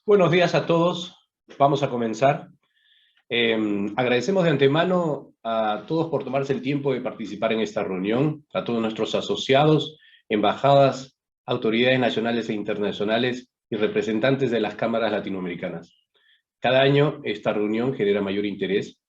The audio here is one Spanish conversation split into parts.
Buenos días a todos. Vamos a comenzar. Agradecemos de antemano a todos por tomarse el tiempo de participar en esta reunión, a todos nuestros asociados, embajadas, autoridades nacionales e internacionales y representantes de las cámaras latinoamericanas. Cada año esta reunión genera mayor interés.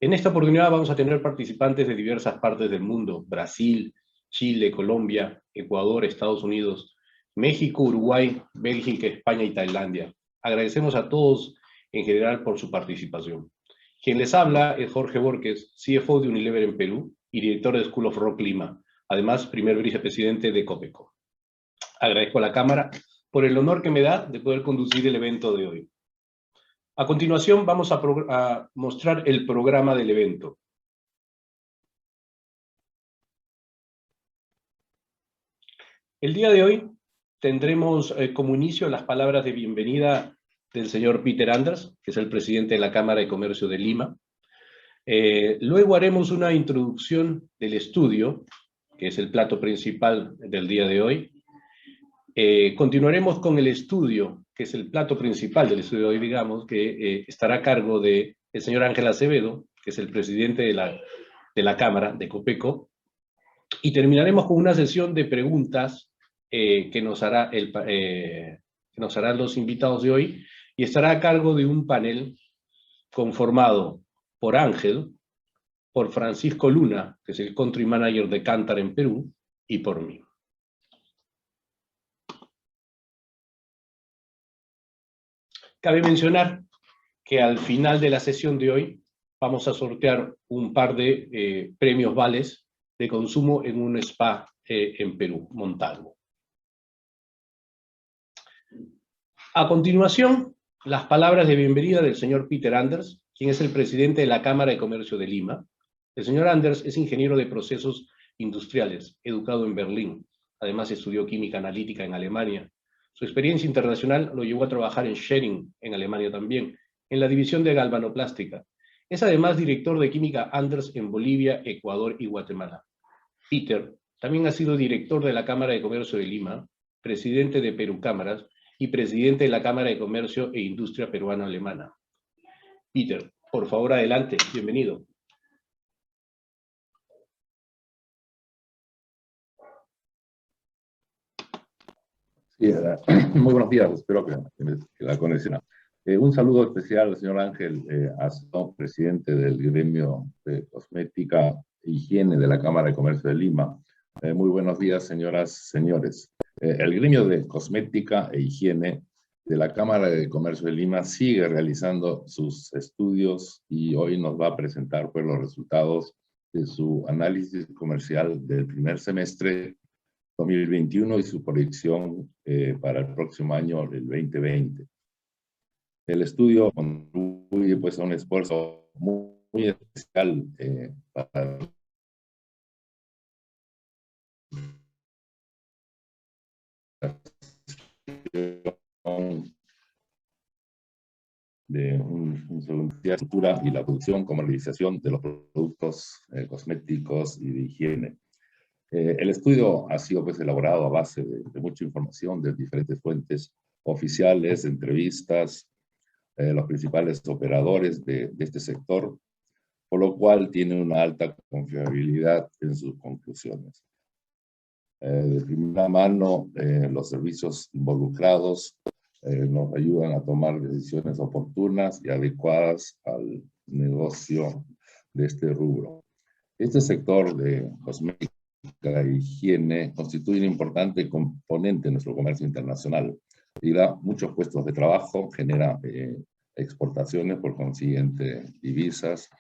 En esta oportunidad vamos a tener participantes de diversas partes del mundo: Brasil, Chile, Colombia, Ecuador, Estados Unidos, México, Uruguay, Bélgica, España y Tailandia. Agradecemos a todos en general por su participación. Quien les habla es Jorge Borges, CFO de Unilever en Perú y director de School of Rock Lima, además primer vicepresidente de Copeco. Agradezco a la Cámara por el honor que me da de poder conducir el evento de hoy. A continuación vamos a mostrar el programa del evento. El día de hoy tendremos como inicio las palabras de bienvenida del señor Peter Anders, que es el presidente de la Cámara de Comercio de Lima. Luego haremos una introducción del estudio, que es el plato principal del día de hoy. Continuaremos con el estudio, que es el plato principal del estudio de hoy, digamos, que estará a cargo del señor Ángel Acevedo, que es el presidente de la Cámara de Copeco. Y terminaremos con una sesión de preguntas que nos harán los invitados de hoy, y estará a cargo de un panel conformado por Ángel, por Francisco Luna, que es el Country Manager de Kantar en Perú, y por mí. Cabe mencionar que al final de la sesión de hoy vamos a sortear un par de premios vales de consumo en un spa en Perú, Montalvo. A continuación, las palabras de bienvenida del señor Peter Anders, quien es el presidente de la Cámara de Comercio de Lima. El señor Anders es ingeniero de procesos industriales, educado en Berlín. Además estudió química analítica en Alemania. Su experiencia internacional lo llevó a trabajar en Schering, en Alemania también, en la división de galvanoplástica. Es además director de química Anders en Bolivia, Ecuador y Guatemala. Peter también ha sido director de la Cámara de Comercio de Lima, presidente de Perú Cámaras y presidente de la Cámara de Comercio e Industria Peruano-Alemana. Peter, por favor, adelante. Bienvenido. Sí, muy buenos días, espero que la conexión. Un saludo especial al señor Ángel Astor, presidente del gremio de cosmética e higiene de la Cámara de Comercio de Lima. Muy buenos días, señoras, señores. El gremio de cosmética e higiene de la Cámara de Comercio de Lima sigue realizando sus estudios y hoy nos va a presentar pues, los resultados de su análisis comercial del primer semestre 2021 y su proyección para el próximo año, el 2020. El estudio contribuye pues, a un esfuerzo muy especial para de una estructura y la producción, comercialización de los productos cosméticos y de higiene. El estudio ha sido pues, elaborado a base de mucha información de diferentes fuentes oficiales, entrevistas, los principales operadores de este sector, por lo cual tiene una alta confiabilidad en sus conclusiones. De primera mano, los servicios involucrados nos ayudan a tomar decisiones oportunas y adecuadas al negocio de este rubro. Este sector de cosmética e higiene constituye un importante componente de nuestro comercio internacional y da muchos puestos de trabajo, genera exportaciones, por consiguiente divisas,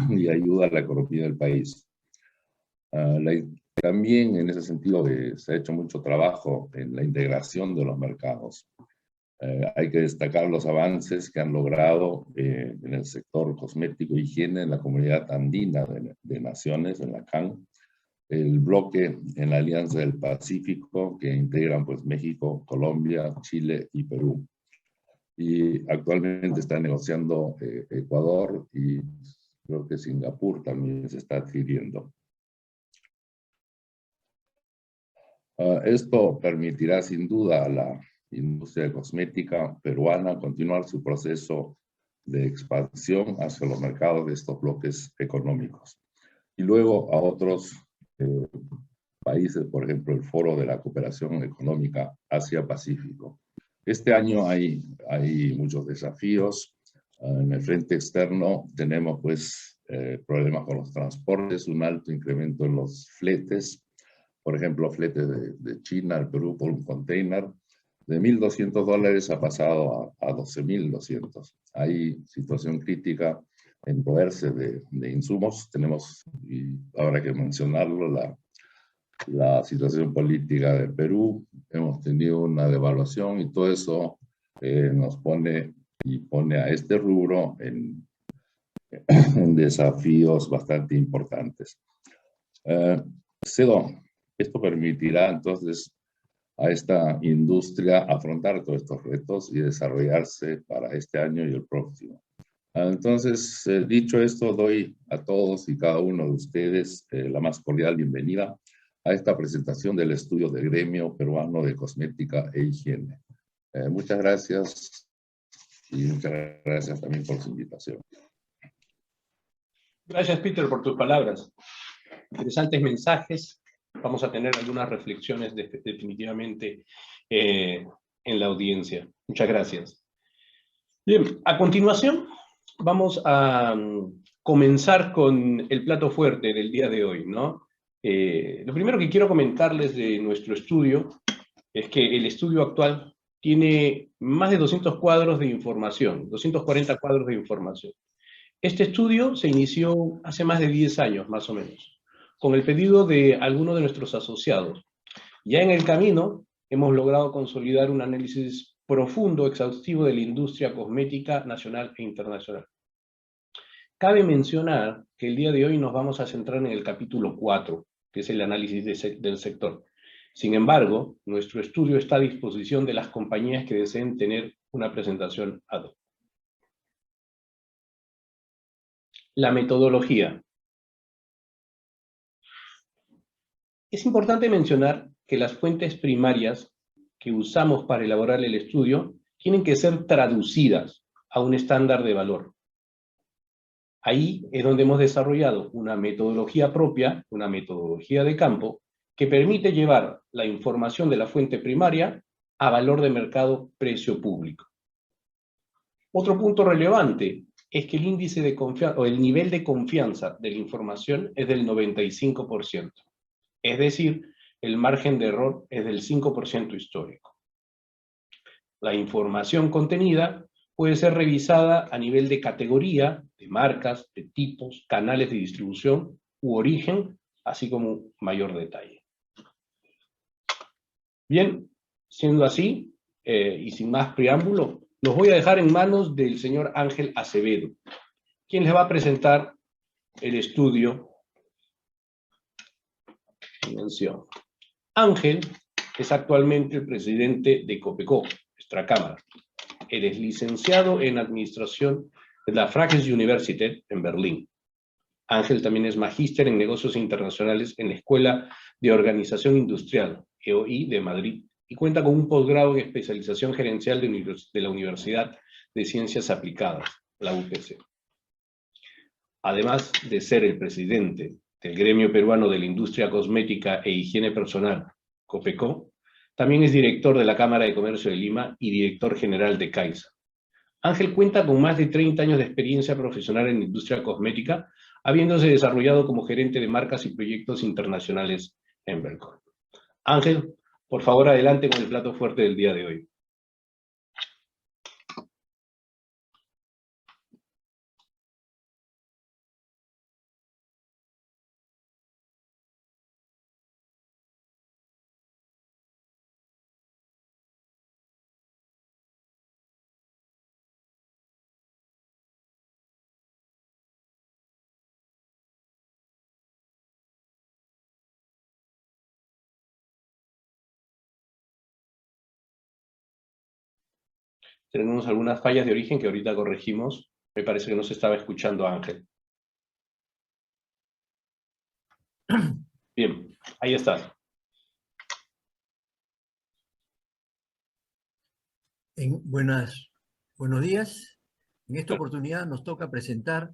y ayuda a la economía del país. También en ese sentido se ha hecho mucho trabajo en la integración de los mercados. Hay que destacar los avances que han logrado en el sector cosmético e higiene en la comunidad andina de naciones, en la CAN, el bloque en la Alianza del Pacífico que integran pues, México, Colombia, Chile y Perú. Y actualmente está negociando Ecuador y creo que Singapur también se está adquiriendo. Esto permitirá sin duda a la industria cosmética peruana continuar su proceso de expansión hacia los mercados de estos bloques económicos. Y luego a otros países, por ejemplo, el Foro de la Cooperación Económica Asia-Pacífico. Este año hay muchos desafíos. En el frente externo tenemos pues problemas con los transportes, un alto incremento en los fletes. Por ejemplo, fletes de China al Perú por un container de $1.200 ha pasado a 12.200. Hay situación crítica en proveerse de insumos. Tenemos, y habrá que mencionarlo, la situación política de Perú. Hemos tenido una devaluación y todo eso nos pone a este rubro en desafíos bastante importantes. Cedo, esto permitirá entonces a esta industria afrontar todos estos retos y desarrollarse para este año y el próximo. Entonces, dicho esto, doy a todos y cada uno de ustedes la más cordial bienvenida a esta presentación del estudio del Gremio Peruano de Cosmética e Higiene. Muchas gracias y muchas gracias también por su invitación. Gracias, Peter, por tus palabras. Interesantes mensajes. Vamos a tener algunas reflexiones definitivamente en la audiencia. Muchas gracias. Bien, a continuación vamos a comenzar con el plato fuerte del día de hoy, ¿no? Lo primero que quiero comentarles de nuestro estudio es que el estudio actual tiene más de 200 cuadros de información, 240 cuadros de información. Este estudio se inició hace más de 10 años, más o menos, con el pedido de algunos de nuestros asociados. Ya en el camino hemos logrado consolidar un análisis profundo, exhaustivo de la industria cosmética nacional e internacional. Cabe mencionar que el día de hoy nos vamos a centrar en el capítulo 4, que es el análisis del sector. Sin embargo, nuestro estudio está a disposición de las compañías que deseen tener una presentación ad hoc. La metodología. Es importante mencionar que las fuentes primarias que usamos para elaborar el estudio tienen que ser traducidas a un estándar de valor. Ahí es donde hemos desarrollado una metodología propia, una metodología de campo, que permite llevar la información de la fuente primaria a valor de mercado precio público. Otro punto relevante es que el índice de confianza o el nivel de confianza de la información es del 95%. Es decir, el margen de error es del 5% histórico. La información contenida puede ser revisada a nivel de categoría, de marcas, de tipos, canales de distribución u origen, así como mayor detalle. Bien, siendo así, y sin más preámbulo, los voy a dejar en manos del señor Ángel Acevedo, quien les va a presentar el estudio. Mención. Ángel es actualmente el presidente de COPECO, nuestra cámara. Él es licenciado en Administración de la Frakes Universität en Berlín. Ángel también es magíster en Negocios Internacionales en la Escuela de Organización Industrial, EOI, de Madrid, y cuenta con un posgrado en especialización gerencial de la Universidad de Ciencias Aplicadas, la UPC. Además de ser el presidente del Gremio Peruano de la Industria Cosmética e Higiene Personal, COPECO, también es director de la Cámara de Comercio de Lima y director general de CAISA. Ángel cuenta con más de 30 años de experiencia profesional en la industria cosmética, habiéndose desarrollado como gerente de marcas y proyectos internacionales en Belcor. Ángel, por favor, adelante con el plato fuerte del día de hoy. Tenemos algunas fallas de origen que ahorita corregimos. Me parece que no se estaba escuchando a Ángel. Bien, ahí está. Buenos días. En esta oportunidad nos toca presentar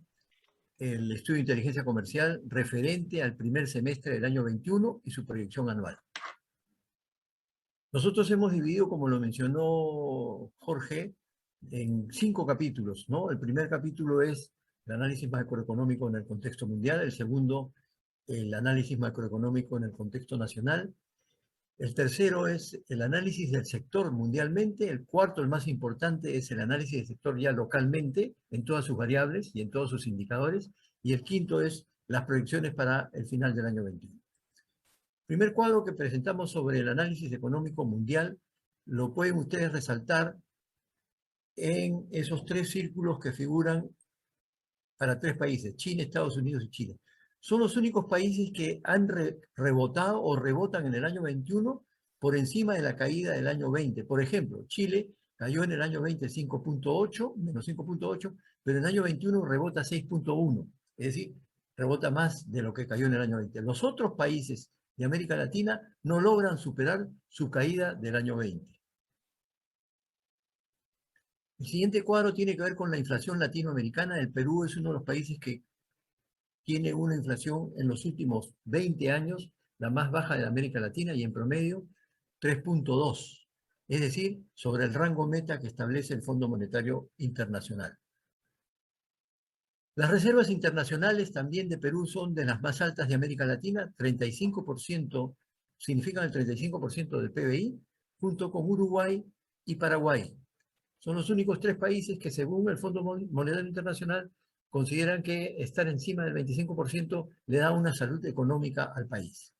el estudio de inteligencia comercial referente al primer semestre del año 21 y su proyección anual. Nosotros hemos dividido, como lo mencionó Jorge, en 5 capítulos, ¿no? El primer capítulo es el análisis macroeconómico en el contexto mundial, el segundo, el análisis macroeconómico en el contexto nacional, el tercero es el análisis del sector mundialmente, el cuarto, el más importante, es el análisis del sector ya localmente, en todas sus variables y en todos sus indicadores, y el quinto es las proyecciones para el final del año 21. El primer cuadro que presentamos sobre el análisis económico mundial lo pueden ustedes resaltar en esos 3 círculos que figuran para 3 países, China, Estados Unidos y Chile. Son los únicos países que han rebotado o rebotan en el año 21 por encima de la caída del año 20. Por ejemplo, Chile cayó en el año 20 5.8, menos 5.8, pero en el año 21 rebota 6.1, es decir, rebota más de lo que cayó en el año 20. Los otros países de América Latina no logran superar su caída del año 20. El siguiente cuadro tiene que ver con la inflación latinoamericana. El Perú es uno de los países que tiene una inflación en los últimos 20 años, la más baja de América Latina, y en promedio 3.2, es decir, sobre el rango meta que establece el Fondo Monetario Internacional. Las reservas internacionales también de Perú son de las más altas de América Latina, 35%, significan el 35% del PBI, junto con Uruguay y Paraguay. Son los únicos 3 países que, según el Fondo Monetario Internacional, consideran que estar encima del 25% le da una salud económica al país.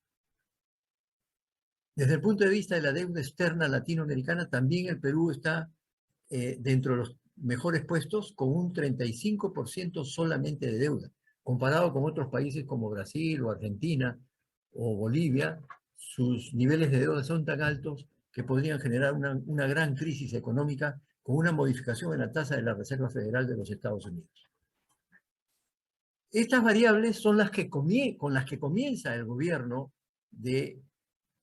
Desde el punto de vista de la deuda externa latinoamericana, también el Perú está dentro de los mejores puestos, con un 35% solamente de deuda. Comparado con otros países como Brasil o Argentina o Bolivia, sus niveles de deuda son tan altos que podrían generar una gran crisis económica con una modificación en la tasa de la Reserva Federal de los Estados Unidos. Estas variables son las que con las que comienza el gobierno de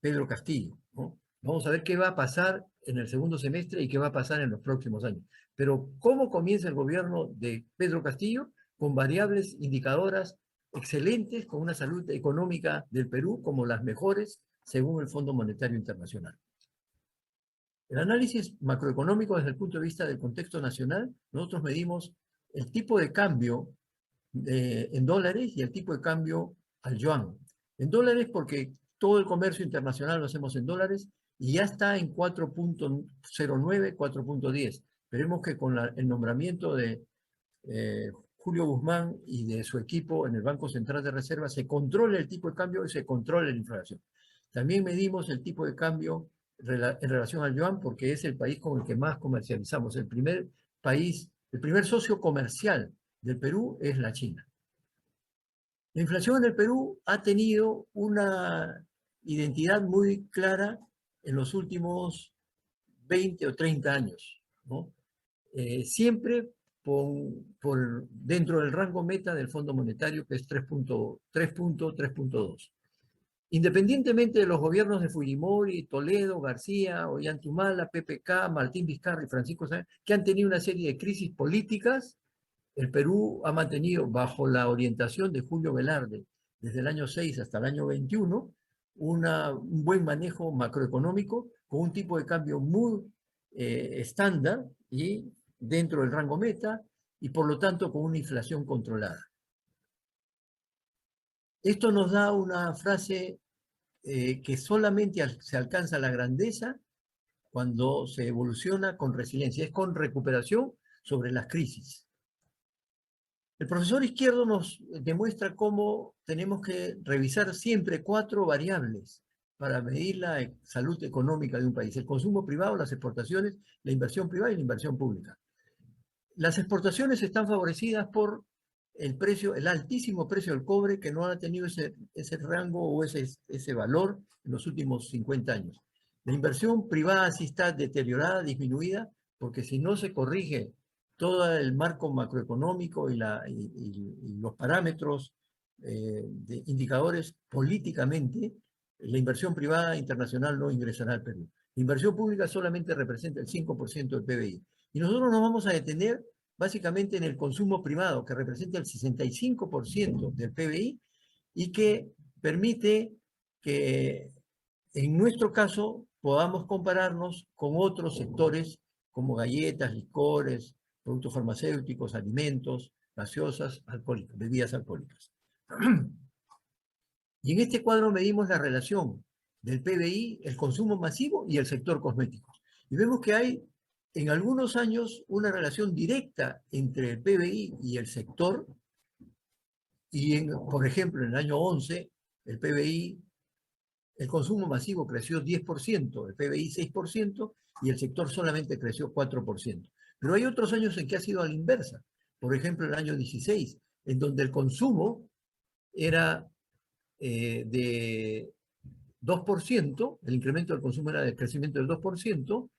Pedro Castillo, ¿no? Vamos a ver qué va a pasar en el segundo semestre y qué va a pasar en los próximos años. Pero ¿cómo comienza el gobierno de Pedro Castillo? Con variables indicadoras excelentes, con una salud económica del Perú como las mejores según el Fondo Monetario Internacional. El análisis macroeconómico desde el punto de vista del contexto nacional, nosotros medimos el tipo de cambio en dólares y el tipo de cambio al yuan. En dólares porque todo el comercio internacional lo hacemos en dólares y ya está en 4.09, 4.10. Esperemos que con el nombramiento de Julio Guzmán y de su equipo en el Banco Central de Reserva se controle el tipo de cambio y se controle la inflación. También medimos el tipo de cambio en relación al yuan porque es el país con el que más comercializamos. El primer socio comercial del Perú es la China. La inflación en el Perú ha tenido una identidad muy clara en los últimos 20 o 30 años, ¿no? Siempre dentro del rango meta del Fondo Monetario, que es 3.2. Independientemente de los gobiernos de Fujimori, Toledo, García, Ollantumala, PPK, Martín Vizcarra y Francisco Sáenz, que han tenido una serie de crisis políticas, el Perú ha mantenido bajo la orientación de Julio Velarde desde el año 6 hasta el año 21 un buen manejo macroeconómico con un tipo de cambio muy estándar y dentro del rango meta y por lo tanto con una inflación controlada. Esto nos da una frase que solamente se alcanza la grandeza cuando se evoluciona con resiliencia, es con recuperación sobre las crisis. El profesor Izquierdo nos demuestra cómo tenemos que revisar siempre 4 variables para medir la salud económica de un país: el consumo privado, las exportaciones, la inversión privada y la inversión pública. Las exportaciones están favorecidas por el altísimo precio del cobre, que no ha tenido ese rango o ese valor en los últimos 50 años. La inversión privada sí está deteriorada, disminuida, porque si no se corrige todo el marco macroeconómico y los parámetros de indicadores políticamente, la inversión privada internacional no ingresará al Perú. La inversión pública solamente representa el 5% del PBI. Y nosotros nos vamos a detener básicamente en el consumo privado, que representa el 65% del PBI y que permite que, en nuestro caso, podamos compararnos con otros sectores como galletas, licores, productos farmacéuticos, alimentos, gaseosas, alcohólicas, bebidas alcohólicas. Y en este cuadro medimos la relación del PBI, el consumo masivo y el sector cosméticos. Y vemos que hay en algunos años una relación directa entre el PBI y el sector. Y, por ejemplo, en el año 11, el PBI, el consumo masivo creció 10%, el PBI 6% y el sector solamente creció 4%. Pero hay otros años en que ha sido a la inversa. Por ejemplo, el año 16, en donde el consumo era de 2%, el incremento del consumo era del crecimiento del 2%,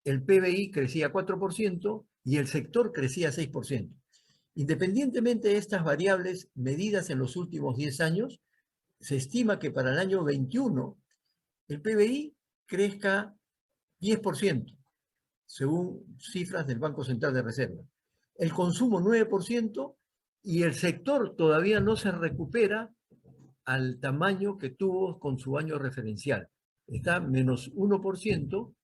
el PBI crecía 4% y el sector crecía 6%. Independientemente de estas variables medidas en los últimos 10 años, se estima que para el año 21 el PBI crezca 10%, según cifras del Banco Central de Reserva. El consumo 9% y el sector todavía no se recupera al tamaño que tuvo con su año referencial. Está menos 1%,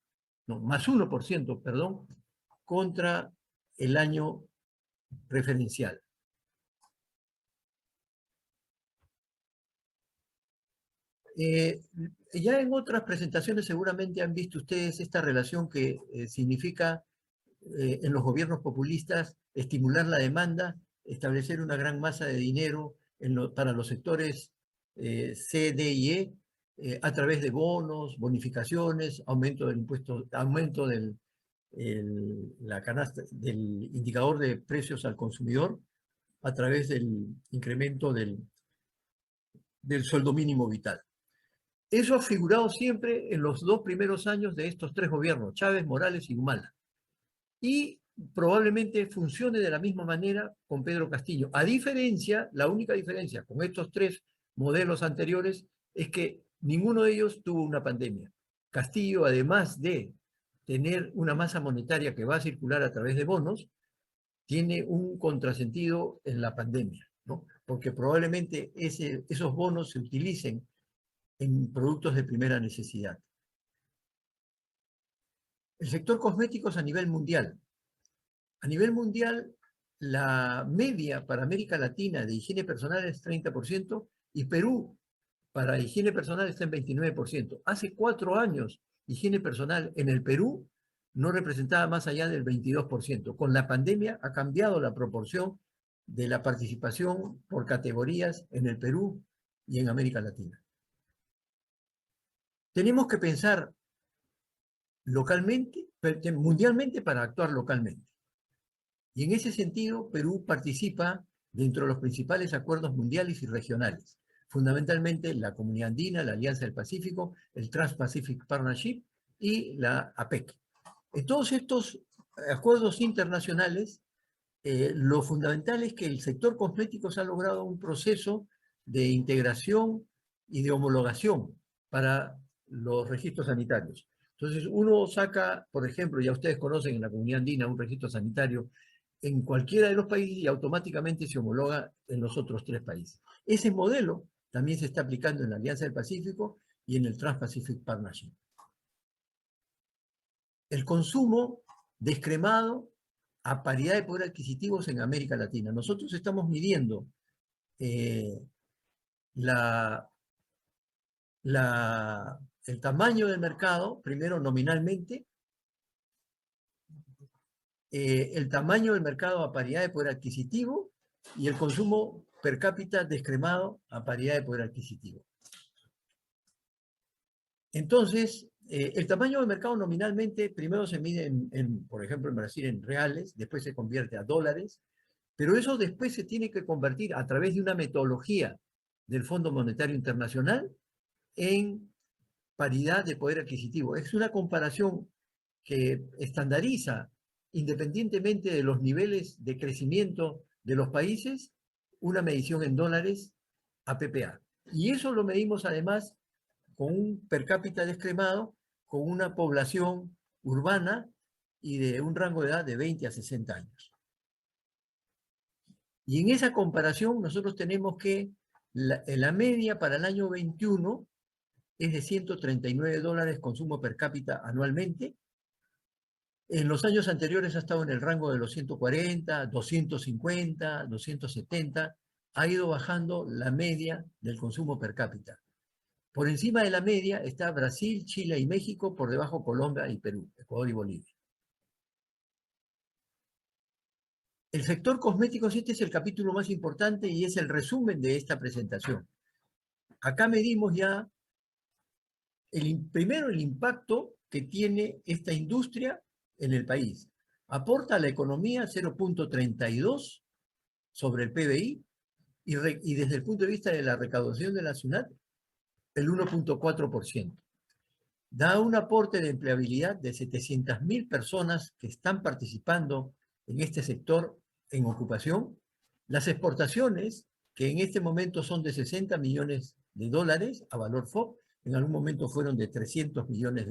no, más 1%, perdón, contra el año referencial. Ya en otras presentaciones seguramente han visto ustedes esta relación que significa en los gobiernos populistas estimular la demanda, establecer una gran masa de dinero para los sectores C, D y E a través de bonos, bonificaciones, aumento del impuesto, aumento del indicador de precios al consumidor a través del incremento del sueldo mínimo vital. Eso ha figurado siempre en los 2 primeros años de estos 3 gobiernos, Chávez, Morales y Humala. Y probablemente funcione de la misma manera con Pedro Castillo. A diferencia, la única diferencia con estos 3 modelos anteriores es que ninguno de ellos tuvo una pandemia. Castillo, además de tener una masa monetaria que va a circular a través de bonos, tiene un contrasentido en la pandemia, ¿no? Porque probablemente esos bonos se utilicen en productos de primera necesidad. El sector cosméticos a nivel mundial. A nivel mundial, la media para América Latina de higiene personal es 30% y Perú para higiene personal está en 29%. Hace 4 años, higiene personal en el Perú no representaba más allá del 22%. Con la pandemia ha cambiado la proporción de la participación por categorías en el Perú y en América Latina. Tenemos que pensar localmente, mundialmente para actuar localmente. Y en ese sentido, Perú participa dentro de los principales acuerdos mundiales y regionales, fundamentalmente la Comunidad Andina, la Alianza del Pacífico, el Trans-Pacific Partnership y la APEC. En todos estos acuerdos internacionales, lo fundamental es que el sector cosméticos ha logrado un proceso de integración y de homologación para los registros sanitarios. Entonces, uno saca, por ejemplo, ya ustedes conocen en la Comunidad Andina un registro sanitario en cualquiera de los países y automáticamente se homologa en los otros 3 países. Ese modelo también se está aplicando en la Alianza del Pacífico y en el Trans-Pacific Partnership. El consumo descremado a paridad de poder adquisitivos en América Latina. Nosotros estamos midiendo el tamaño del mercado, primero nominalmente, el tamaño del mercado a paridad de poder adquisitivo y el consumo per cápita descremado a paridad de poder adquisitivo. Entonces, el tamaño del mercado nominalmente primero se mide por ejemplo, en Brasil en reales, después se convierte a dólares, pero eso después se tiene que convertir a través de una metodología del Fondo Monetario Internacional en paridad de poder adquisitivo. Es una comparación que estandariza, independientemente de los niveles de crecimiento de los países, una medición en dólares a PPA. Y eso lo medimos además con un per cápita descremado, con una población urbana y de un rango de edad de 20 a 60 años. Y en esa comparación nosotros tenemos que la media para el año 21 es de $139 consumo per cápita anualmente. En los años anteriores ha estado en el rango de los 140, 250, 270. Ha ido bajando la media del consumo per cápita. Por encima de la media está Brasil, Chile y México, por debajo Colombia y Perú, Ecuador y Bolivia. El sector cosméticos, este es el capítulo más importante y es el resumen de esta presentación. Acá medimos ya primero el impacto que tiene esta industria en el país. Aporta a la economía 0.32 sobre el PBI y desde el punto de vista de la recaudación de la SUNAT, el 1.4%. Da un aporte de empleabilidad de 700.000 personas que están participando en este sector en ocupación. Las exportaciones, que en este momento son de $60 millones a valor FOB, en algún momento fueron de $300 millones.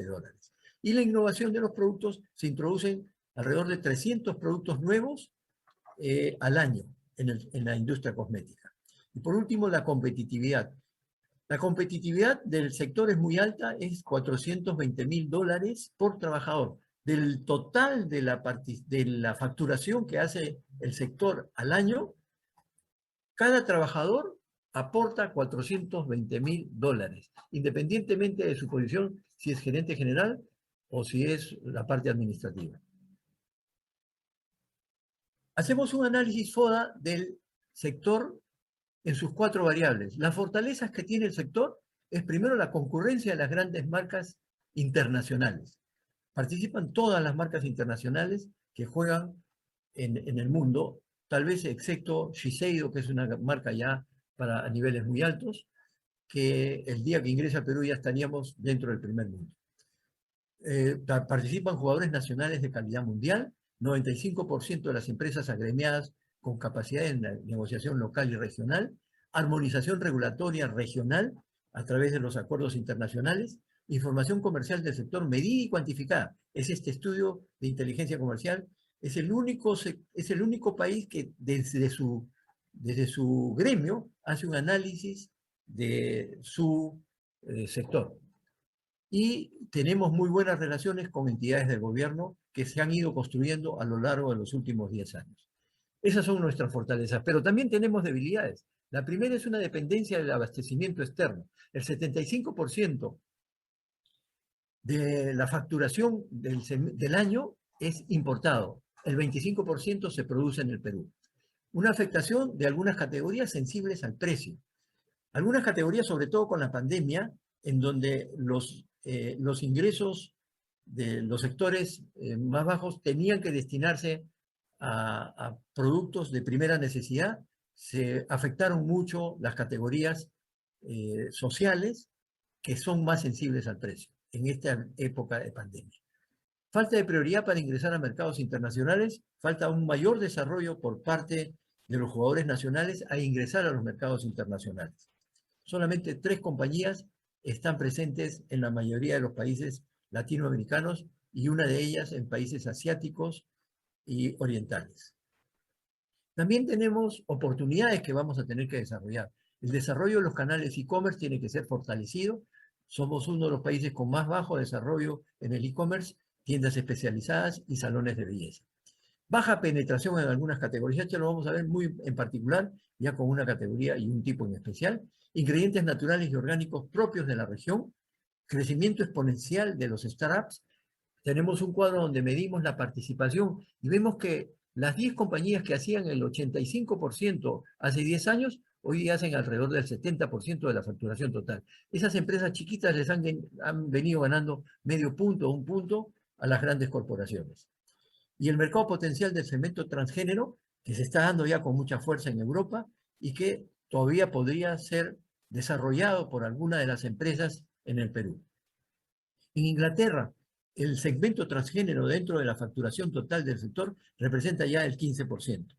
Y la innovación de los productos, se introducen alrededor de 300 productos nuevos al año en la industria cosmética. Y por último, la competitividad. La competitividad del sector es muy alta, es $420.000 por trabajador. Del total de la facturación que hace el sector al año, cada trabajador aporta $420.000, independientemente de su posición, si es gerente general o si es la parte administrativa. Hacemos un análisis FODA del sector en sus 4 variables. Las fortalezas que tiene el sector es primero la concurrencia de las grandes marcas internacionales. Participan todas las marcas internacionales que juegan en el mundo, tal vez excepto Shiseido, que es una marca ya a niveles muy altos, que el día que ingresa a Perú ya estaríamos dentro del primer mundo. Participan jugadores nacionales de calidad mundial, 95% de las empresas agremiadas con capacidad de negociación local y regional, armonización regulatoria regional a través de los acuerdos internacionales, información comercial del sector medida y cuantificada. Es este estudio de inteligencia comercial, es el único país que desde su gremio hace un análisis de su sector. Y tenemos muy buenas relaciones con entidades del gobierno que se han ido construyendo a lo largo de los últimos 10 años. Esas son nuestras fortalezas, pero también tenemos debilidades. La primera es una dependencia del abastecimiento externo. El 75% de la facturación del año es importado. El 25% se produce en el Perú. Una afectación de algunas categorías sensibles al precio. Algunas categorías, sobre todo con la pandemia, en donde los ingresos de los sectores más bajos tenían que destinarse a productos de primera necesidad, se afectaron mucho las categorías sociales que son más sensibles al precio en esta época de pandemia. Falta de prioridad para ingresar a mercados internacionales, falta un mayor desarrollo por parte de los jugadores nacionales a ingresar a los mercados internacionales. Solamente 3 compañías están presentes en la mayoría de los países latinoamericanos y una de ellas en países asiáticos y orientales. También tenemos oportunidades que vamos a tener que desarrollar. El desarrollo de los canales e-commerce tiene que ser fortalecido. Somos uno de los países con más bajo desarrollo en el e-commerce, tiendas especializadas y salones de belleza. Baja penetración en algunas categorías, ya lo vamos a ver muy en particular, ya con una categoría y un tipo en especial. Ingredientes naturales y orgánicos propios de la región. Crecimiento exponencial de los startups. Tenemos un cuadro donde medimos la participación y vemos que las 10 compañías que hacían el 85% hace 10 años, hoy día hacen alrededor del 70% de la facturación total. Esas empresas chiquitas les han venido ganando medio punto, 1 punto a las grandes corporaciones. Y el mercado potencial del cemento transgénero, que se está dando ya con mucha fuerza en Europa y que todavía podría ser desarrollado por alguna de las empresas en el Perú. En Inglaterra, el segmento transgénero dentro de la facturación total del sector representa ya el 15%.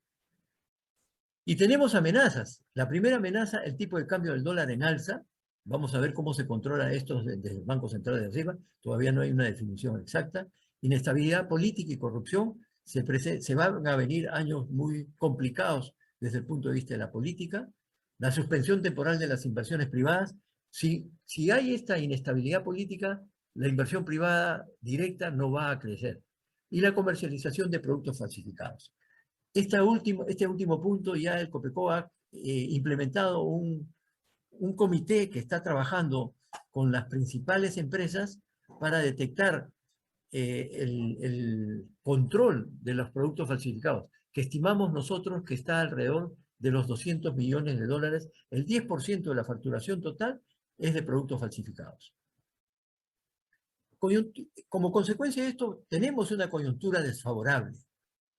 Y tenemos amenazas. La primera amenaza, el tipo de cambio del dólar en alza, Vamos a ver cómo se controla esto desde el Banco Central de arriba. Todavía no hay una definición exacta. Inestabilidad política y corrupción. Se van a venir años muy complicados desde el punto de vista de la política. La suspensión temporal de las inversiones privadas. Si hay esta inestabilidad política, la inversión privada directa no va a crecer. Y la comercialización de productos falsificados. Este último punto, ya el COPECO ha implementado un comité que está trabajando con las principales empresas para detectar el control de los productos falsificados, que estimamos nosotros que está alrededor de los 200 millones de dólares. El 10% de la facturación total es de productos falsificados. Como consecuencia de esto, tenemos una coyuntura desfavorable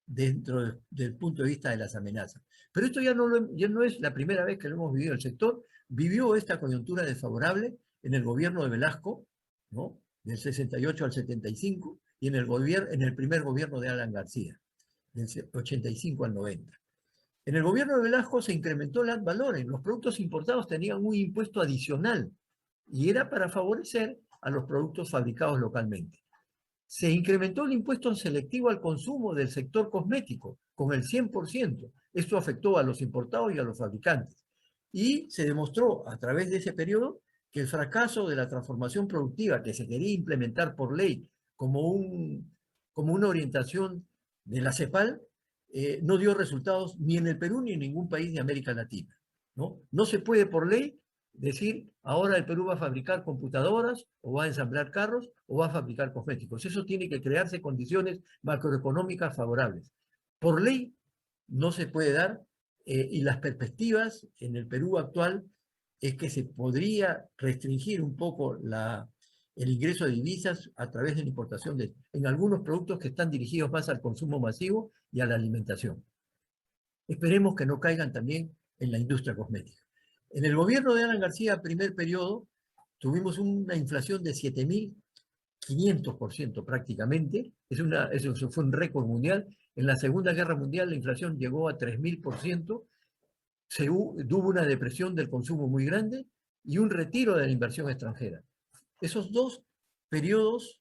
dentro del punto de vista de las amenazas. Pero esto ya no es la primera vez que lo hemos vivido. El sector vivió esta coyuntura desfavorable en el gobierno de Velasco, ¿no?, del 68 al 75, y en el primer gobierno de Alan García, del 85 al 90. En el gobierno de Velasco se incrementó el ad valorem. Los productos importados tenían un impuesto adicional y era para favorecer a los productos fabricados localmente. Se incrementó el impuesto selectivo al consumo del sector cosmético con el 100%. Esto afectó a los importados y a los fabricantes. Y se demostró a través de ese periodo que el fracaso de la transformación productiva que se quería implementar por ley como una orientación de la CEPAL no dio resultados ni en el Perú ni en ningún país de América Latina, ¿no? No se puede por ley decir, ahora el Perú va a fabricar computadoras, o va a ensamblar carros, o va a fabricar cosméticos. Eso tiene que crearse condiciones macroeconómicas favorables. Por ley no se puede dar, y las perspectivas en el Perú actual es que se podría restringir un poco el ingreso de divisas a través de la importación en algunos productos que están dirigidos más al consumo masivo y a la alimentación. Esperemos que no caigan también en la industria cosmética. En el gobierno de Alan García, primer periodo, tuvimos una inflación de 7.500% prácticamente. Eso fue un récord mundial. En la Segunda Guerra Mundial la inflación llegó a 3.000%. Hubo una depresión del consumo muy grande y un retiro de la inversión extranjera. Esos dos periodos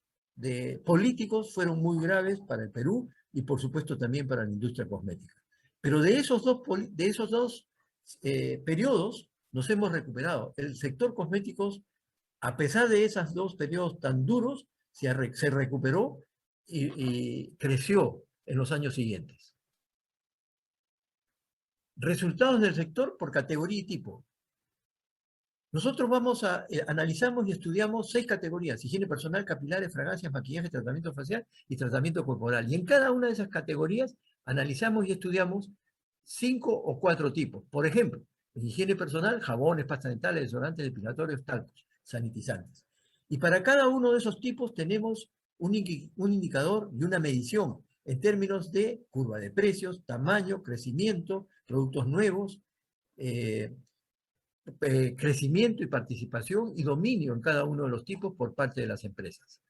políticos fueron muy graves para el Perú y por supuesto también para la industria cosmética. Pero de esos dos periodos nos hemos recuperado. El sector cosméticos, a pesar de esos dos periodos tan duros, se recuperó y creció en los años siguientes. Resultados del sector por categoría y tipo. Nosotros analizamos y estudiamos 6 categorías: higiene personal, capilares, fragancias, maquillaje, tratamiento facial y tratamiento corporal. Y en cada una de esas categorías analizamos y estudiamos 5 o 4 tipos. Por ejemplo, en higiene personal, jabones, pastas dentales, desodorantes, depilatorios, talcos, sanitizantes. Y para cada uno de esos tipos tenemos un indicador y una medición en términos de curva de precios, tamaño, crecimiento, productos nuevos, crecimiento y participación y dominio en cada uno de los tipos por parte de las empresas.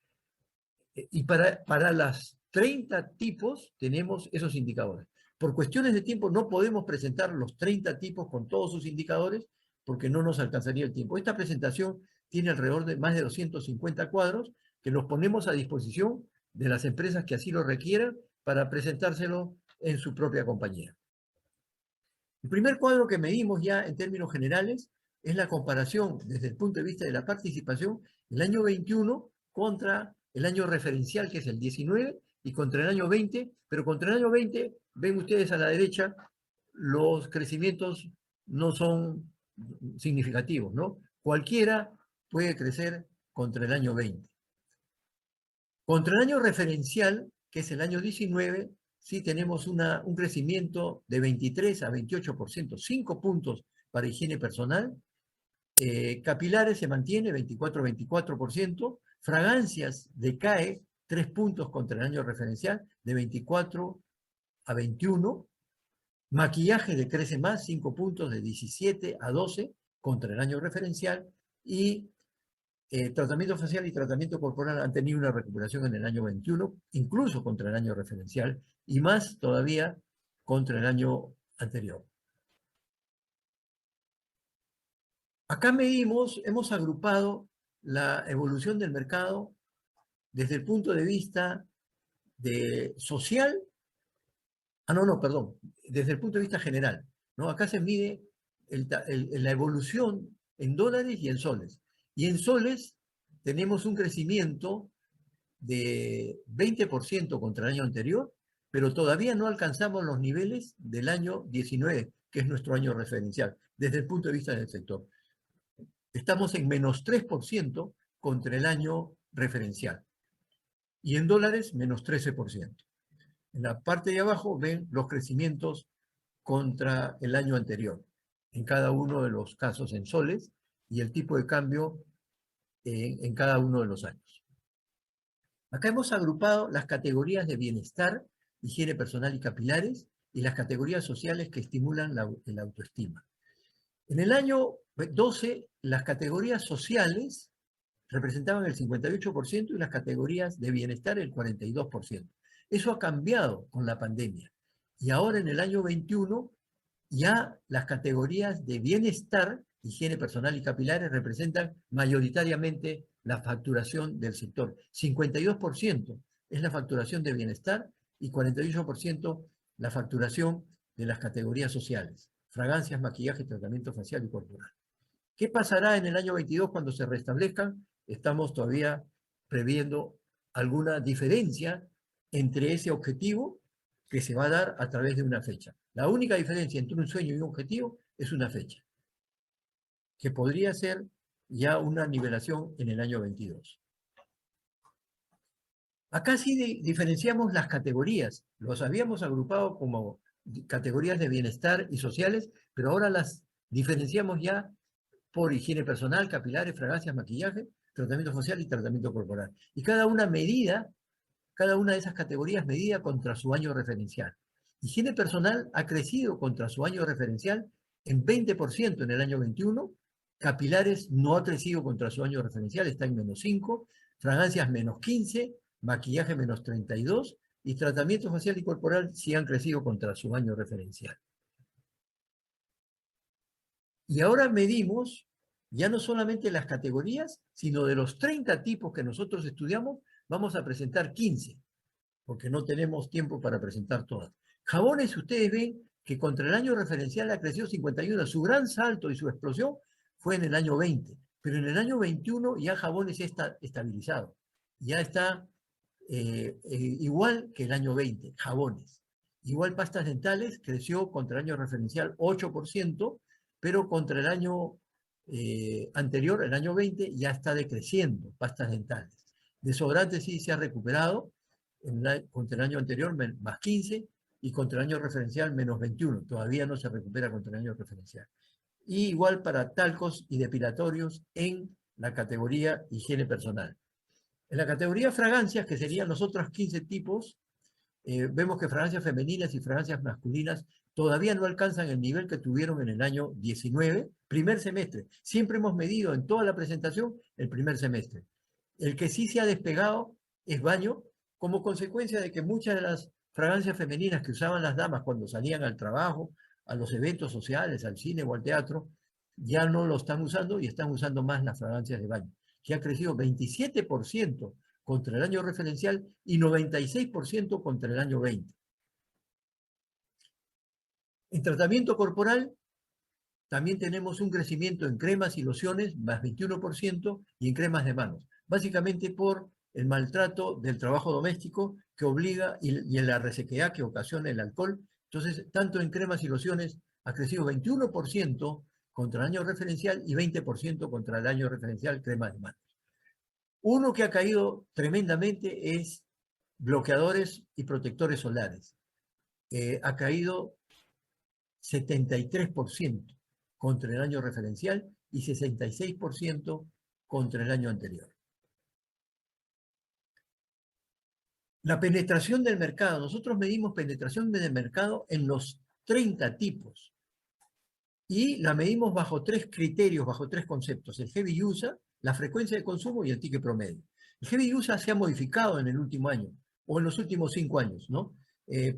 Y para las 30 tipos tenemos esos indicadores. Por cuestiones de tiempo no podemos presentar los 30 tipos con todos sus indicadores porque no nos alcanzaría el tiempo. Esta presentación tiene alrededor de más de 250 cuadros que los ponemos a disposición de las empresas que así lo requieran para presentárselo en su propia compañía. El primer cuadro que medimos ya en términos generales es la comparación desde el punto de vista de la participación el año 21 contra el año referencial, que es el 19, y contra el año 20, pero contra el año 20, ven ustedes a la derecha, los crecimientos no son significativos, ¿no? Cualquiera puede crecer contra el año 20. Contra el año referencial, que es el año 19, sí tenemos un crecimiento de 23 a 28%, 5 puntos para higiene personal. Capilares se mantiene 24%, fragancias decae 3 puntos contra el año referencial, de 24 a 21, maquillaje decrece más, 5 puntos, de 17 a 12 contra el año referencial, y tratamiento facial y tratamiento corporal han tenido una recuperación en el año 21, incluso contra el año referencial, y más todavía contra el año anterior. Acá hemos agrupado la evolución del mercado desde el punto de vista de social, perdón, desde el punto de vista general, ¿no? Acá se mide la evolución en dólares y en soles. Y en soles tenemos un crecimiento de 20% contra el año anterior, pero todavía no alcanzamos los niveles del año 19, que es nuestro año referencial, desde el punto de vista del sector. Estamos en menos 3% contra el año referencial. Y en dólares, menos 13%. En la parte de abajo ven los crecimientos contra el año anterior, en cada uno de los casos en soles, y el tipo de cambio en cada uno de los años. Acá hemos agrupado las categorías de bienestar, higiene personal y capilares, y las categorías sociales que estimulan la autoestima. En el año 12, las categorías sociales representaban el 58% y las categorías de bienestar el 42%. Eso ha cambiado con la pandemia. Y ahora en el año 21, ya las categorías de bienestar, higiene personal y capilares representan mayoritariamente la facturación del sector. 52% es la facturación de bienestar y 48% la facturación de las categorías sociales: fragancias, maquillaje, tratamiento facial y corporal. ¿Qué pasará en el año 22 cuando se restablezcan? Estamos todavía previendo alguna diferencia entre ese objetivo que se va a dar a través de una fecha. La única diferencia entre un sueño y un objetivo es una fecha, que podría ser ya una nivelación en el año 22. Acá sí diferenciamos las categorías. Los habíamos agrupado como categorías de bienestar y sociales, pero ahora las diferenciamos ya por higiene personal, capilares, fragancias, maquillaje, tratamiento facial y tratamiento corporal. Y cada una de esas categorías medida contra su año referencial. Higiene personal ha crecido contra su año referencial en 20% en el año 21, capilares no ha crecido contra su año referencial, está en menos 5, fragancias menos 15, maquillaje menos 32, y tratamiento facial y corporal sí han crecido contra su año referencial. Y ahora medimos ya no solamente las categorías, sino de los 30 tipos que nosotros estudiamos, vamos a presentar 15, porque no tenemos tiempo para presentar todas. Jabones, ustedes ven que contra el año referencial ha crecido 51, su gran salto y su explosión fue en el año 20, pero en el año 21 ya jabones está estabilizado, ya está igual que el año 20, jabones. Igual pastas dentales creció contra el año referencial 8%, pero contra el año anterior, el año 20, ya está decreciendo pastas dentales. Desodorantes sí se ha recuperado, contra el año anterior más 15 y contra el año referencial menos 21. Todavía no se recupera contra el año referencial. Y igual para talcos y depilatorios en la categoría higiene personal. En la categoría fragancias, que serían los otros 15 tipos, vemos que fragancias femeninas y fragancias masculinas todavía no alcanzan el nivel que tuvieron en el año 19, primer semestre. Siempre hemos medido en toda la presentación el primer semestre. El que sí se ha despegado es baño, como consecuencia de que muchas de las fragancias femeninas que usaban las damas cuando salían al trabajo, a los eventos sociales, al cine o al teatro, ya no lo están usando y están usando más las fragancias de baño, que ha crecido 27% contra el año referencial y 96% contra el año 20. En tratamiento corporal también tenemos un crecimiento en cremas y lociones, más 21%, y en cremas de manos, básicamente por el maltrato del trabajo doméstico que obliga y en la resequedad que ocasiona el alcohol. Entonces, tanto en cremas y lociones ha crecido 21% contra el año referencial y 20% contra el año referencial cremas de manos. Uno que ha caído tremendamente es bloqueadores y protectores solares. Ha caído 73% contra el año referencial y 66% contra el año anterior. La penetración del mercado. Nosotros medimos penetración del mercado en los 30 tipos y la medimos bajo 3 criterios, bajo 3 conceptos: el heavy user, la frecuencia de consumo y el ticket promedio. El heavy user se ha modificado en el último año o en los últimos 5 años, ¿no?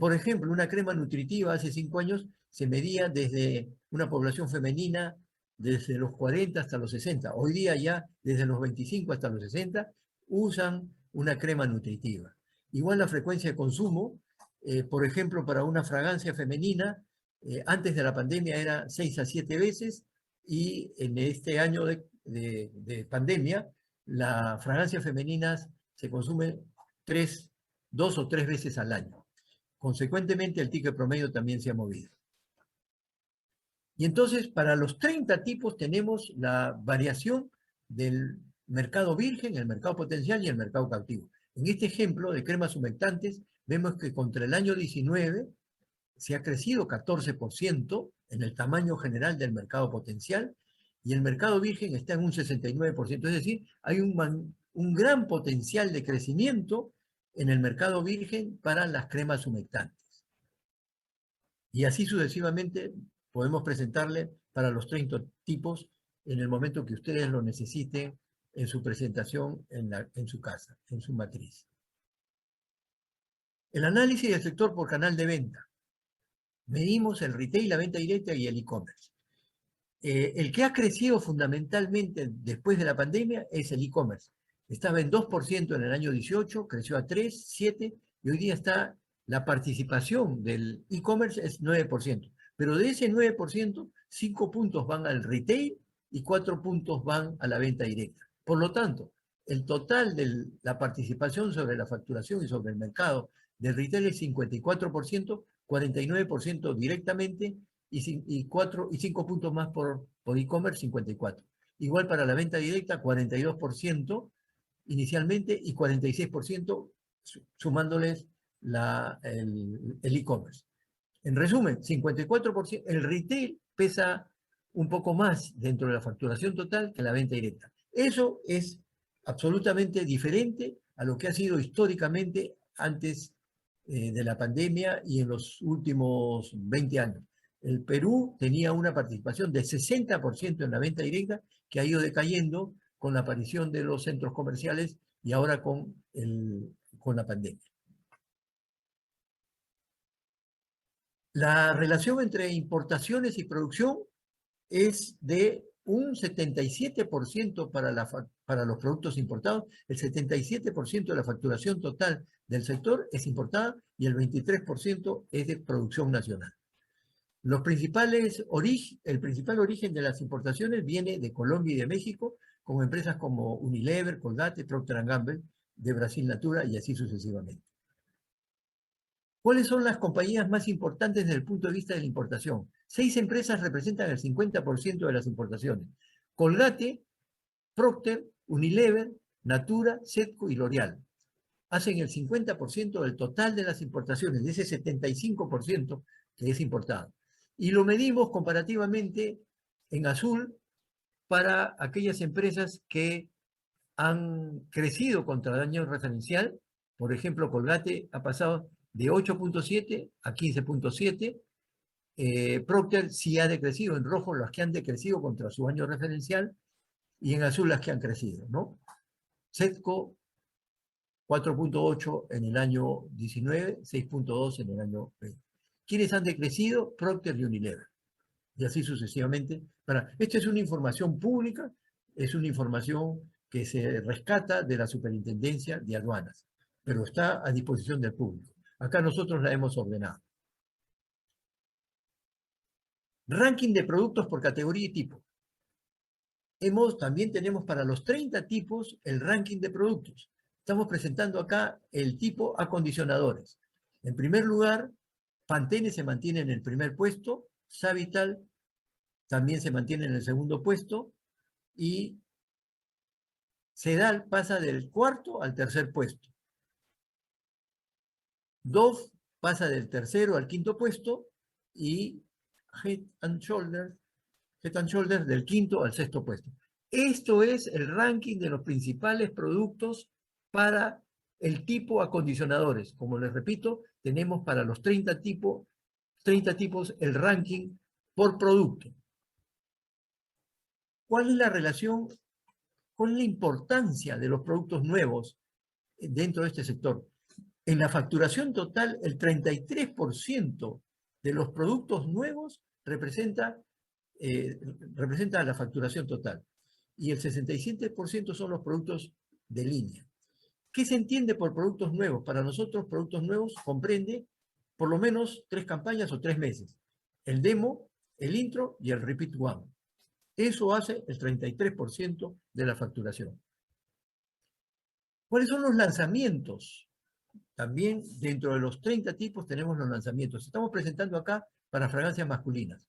Por ejemplo, una crema nutritiva hace 5 años se medía desde una población femenina desde los 40 hasta los 60. Hoy día ya desde los 25 hasta los 60 usan una crema nutritiva. Igual la frecuencia de consumo, por ejemplo, para una fragancia femenina, antes de la pandemia era 6 a 7 veces y en este año de pandemia, las fragancias femeninas se consumen 2 o 3 veces al año. Consecuentemente, el ticket promedio también se ha movido. Y entonces, para los 30 tipos tenemos la variación del mercado virgen, el mercado potencial y el mercado cautivo. En este ejemplo de cremas humectantes, vemos que contra el año 19 se ha crecido 14% en el tamaño general del mercado potencial y el mercado virgen está en un 69%. Es decir, hay un gran potencial de crecimiento en el mercado virgen para las cremas humectantes. Y así sucesivamente podemos presentarle para los 30 tipos en el momento que ustedes lo necesiten en su presentación en su casa, en su matriz. El análisis del sector por canal de venta. Medimos el retail, la venta directa y el e-commerce. El que ha crecido fundamentalmente después de la pandemia es el e-commerce. Estaba en 2% en el año 18, creció a 3, 7 y hoy día está la participación del e-commerce es 9%. Pero de ese 9%, 5 puntos van al retail y 4 puntos van a la venta directa. Por lo tanto, el total de la participación sobre la facturación y sobre el mercado del retail es 54%, 49% directamente y 5 puntos más por e-commerce, 54%. Igual para la venta directa, 42% inicialmente y 46% sumándoles el e-commerce. En resumen, 54%, el retail pesa un poco más dentro de la facturación total que la venta directa. Eso es absolutamente diferente a lo que ha sido históricamente antes de la pandemia y en los últimos 20 años. El Perú tenía una participación de 60% en la venta directa que ha ido decayendo con la aparición de los centros comerciales y ahora con la pandemia. La relación entre importaciones y producción es de un 77% para los productos importados, el 77% de la facturación total del sector es importada y el 23% es de producción nacional. El principal origen de las importaciones viene de Colombia y de México, con empresas como Unilever, Colgate, Procter & Gamble, de Brasil Natura y así sucesivamente. ¿Cuáles son las compañías más importantes desde el punto de vista de la importación? 6 empresas representan el 50% de las importaciones. Colgate, Procter, Unilever, Natura, Setco y L'Oreal. Hacen el 50% del total de las importaciones, de ese 75% que es importado. Y lo medimos comparativamente en azul para aquellas empresas que han crecido contra el año referencial. Por ejemplo, Colgate ha pasado de 8.7 a 15.7. Procter sí ha decrecido, en rojo las que han decrecido contra su año referencial y en azul las que han crecido, ¿no? Setco 4.8 en el año 19, 6.2 en el año 20. ¿Quiénes han decrecido? Procter y Unilever. Y así sucesivamente. Esto es una información pública, es una información que se rescata de la Superintendencia de Aduanas, pero está a disposición del público. Acá nosotros la hemos ordenado. Ranking de productos por categoría y tipo. También tenemos para los 30 tipos el ranking de productos. Estamos presentando acá el tipo acondicionadores. En primer lugar, Pantene se mantiene en el primer puesto, Savital también se mantiene en el segundo puesto y Sedal pasa del cuarto al tercer puesto. Dove pasa del tercero al quinto puesto y Head and Shoulders del quinto al sexto puesto. Esto es el ranking de los principales productos para el tipo acondicionadores. Como les repito, tenemos para los 30 tipos el ranking por producto. ¿Cuál es la relación, cuál es la importancia de los productos nuevos dentro de este sector? En la facturación total, el 33% de los productos nuevos representa representa la facturación total. Y el 67% son los productos de línea. ¿Qué se entiende por productos nuevos? Para nosotros, productos nuevos comprende por lo menos 3 campañas o 3 meses. El demo, el intro y el repeat one. Eso hace el 33% de la facturación. ¿Cuáles son los lanzamientos? También dentro de los 30 tipos tenemos los lanzamientos. Estamos presentando acá para fragancias masculinas.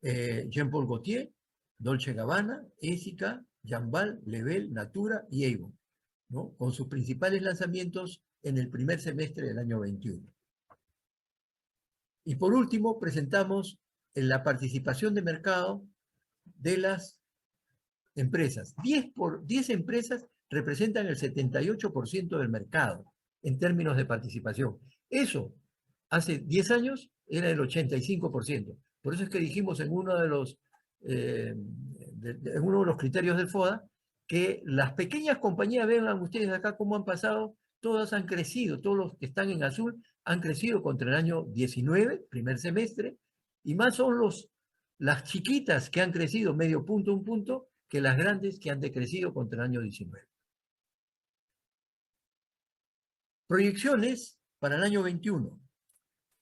Jean Paul Gaultier, Dolce & Gabbana, Essica, Jambal, Level, Natura y Avon, ¿no? Con sus principales lanzamientos en el primer semestre del año 21. Y por último, presentamos la participación de mercado de las empresas. 10 empresas representan el 78% del mercado en términos de participación. Eso, hace 10 años, era el 85%. Por eso es que dijimos en uno de los criterios del FODA que las pequeñas compañías, vean ustedes acá cómo han pasado, todas han crecido, todos los que están en azul han crecido contra el año 19, primer semestre, y más son las chiquitas que han crecido medio punto, un punto, que las grandes que han decrecido contra el año 19. Proyecciones para el año 21.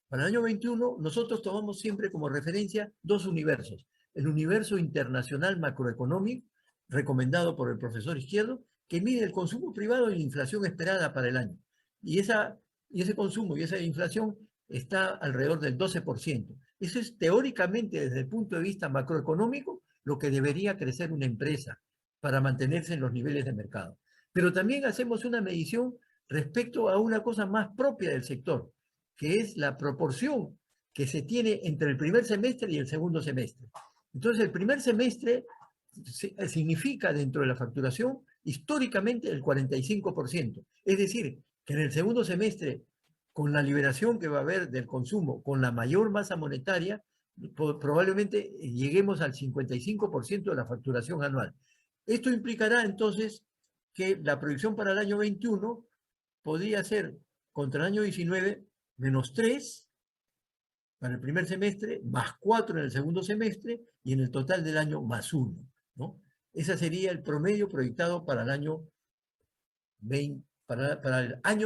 Para el año 21 nosotros tomamos siempre como referencia 2 universos. El universo internacional macroeconómico, recomendado por el profesor Izquierdo, que mide el consumo privado y la inflación esperada para el año. Y ese consumo y esa inflación está alrededor del 12%. Eso es teóricamente, desde el punto de vista macroeconómico, lo que debería crecer una empresa para mantenerse en los niveles de mercado. Pero también hacemos una medición respecto a una cosa más propia del sector, que es la proporción que se tiene entre el primer semestre y el segundo semestre. Entonces, el primer semestre significa dentro de la facturación históricamente el 45%. Es decir, que en el segundo semestre, con la liberación que va a haber del consumo, con la mayor masa monetaria, probablemente lleguemos al 55% de la facturación anual. Esto implicará entonces que la proyección para el año 21 podría ser contra el año 19 menos 3 para el primer semestre, más 4 en el segundo semestre y en el total del año más 1, ¿no? Ese sería el promedio proyectado para el año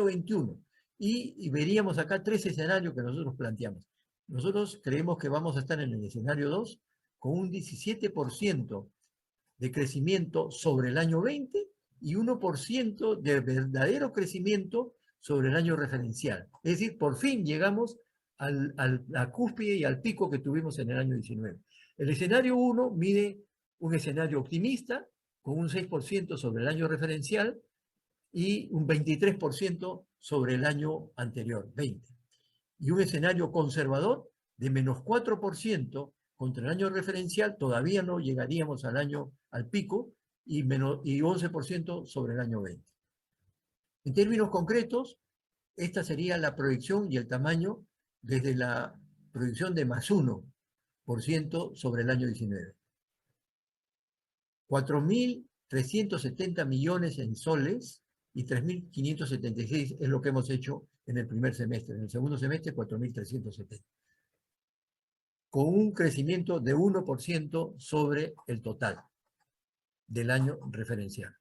21. Y veríamos acá 3 escenarios que nosotros planteamos. Nosotros creemos que vamos a estar en el escenario 2 con un 17% de crecimiento sobre el año 20 y 1% de verdadero crecimiento sobre el año referencial. Es decir, por fin llegamos a la cúspide y al pico que tuvimos en el año 19. El escenario 1 mide un escenario optimista con un 6% sobre el año referencial y un 23% sobre el año anterior, 20. Y un escenario conservador de menos 4% contra el año referencial, todavía no llegaríamos al pico, y 11% sobre el año 20. En términos concretos, esta sería la proyección y el tamaño desde la proyección de más 1% sobre el año 19. 4.370 millones en soles y 3.576 es lo que hemos hecho en el primer semestre. En el segundo semestre, 4.370. Con un crecimiento de 1% sobre el total del año referencial.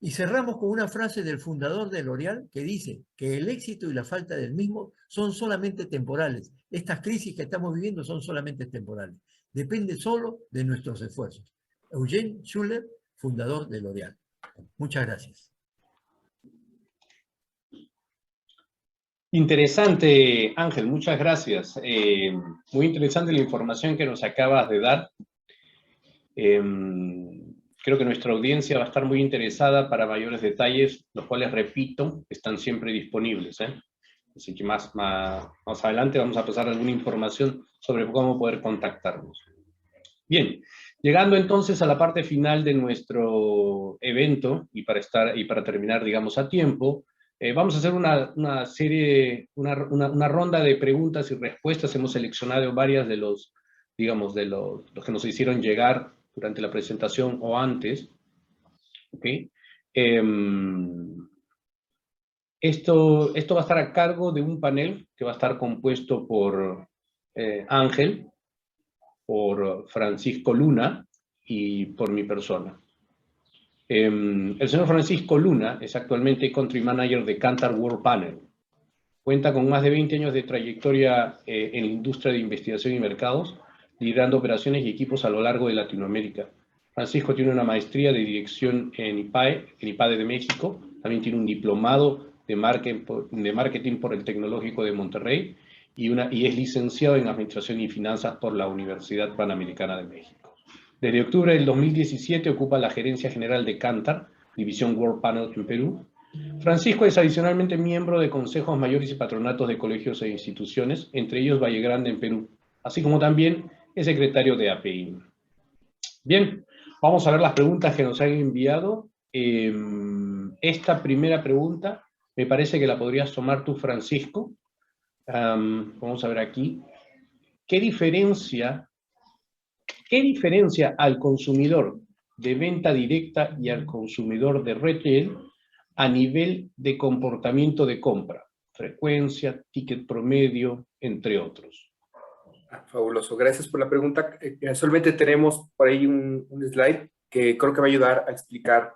Y cerramos con una frase del fundador de L'Oréal que dice que el éxito y la falta del mismo son solamente temporales. Estas crisis que estamos viviendo son solamente temporales. Depende solo de nuestros esfuerzos. Eugene Schuller, fundador de L'Oréal. Muchas gracias. Interesante, Ángel, muchas gracias. Muy interesante la información que nos acabas de dar. Creo que nuestra audiencia va a estar muy interesada para mayores detalles, los cuales, repito, están siempre disponibles, ¿eh? Así que más adelante vamos a pasar alguna información sobre cómo poder contactarnos. Bien, llegando entonces a la parte final de nuestro evento, y para terminar, digamos, a tiempo, vamos a hacer una ronda de preguntas y respuestas. Hemos seleccionado varias de los que nos hicieron llegar durante la presentación o antes. ¿Okay? Esto va a estar a cargo de un panel que va a estar compuesto por Ángel, por Francisco Luna y por mi persona. El señor Francisco Luna es actualmente Country Manager de Kantar World Panel. Cuenta con más de 20 años de trayectoria en la industria de investigación y mercados, liderando operaciones y equipos a lo largo de Latinoamérica. Francisco tiene una maestría de dirección en IPADE de México, también tiene un diplomado de marketing por el Tecnológico de Monterrey y es licenciado en Administración y Finanzas por la Universidad Panamericana de México. Desde octubre del 2017 ocupa la gerencia general de Kantar, División World Panel en Perú. Francisco es adicionalmente miembro de consejos mayores y patronatos de colegios e instituciones, entre ellos Valle Grande en Perú, así como también es secretario de API. Bien, vamos a ver las preguntas que nos han enviado. Esta primera pregunta me parece que la podrías tomar tú, Francisco. Vamos a ver aquí. ¿Qué diferencia al consumidor de venta directa y al consumidor de retail a nivel de comportamiento de compra? Frecuencia, ticket promedio, entre otros. Fabuloso, gracias por la pregunta. Solamente tenemos por ahí un slide que creo que va a ayudar a explicar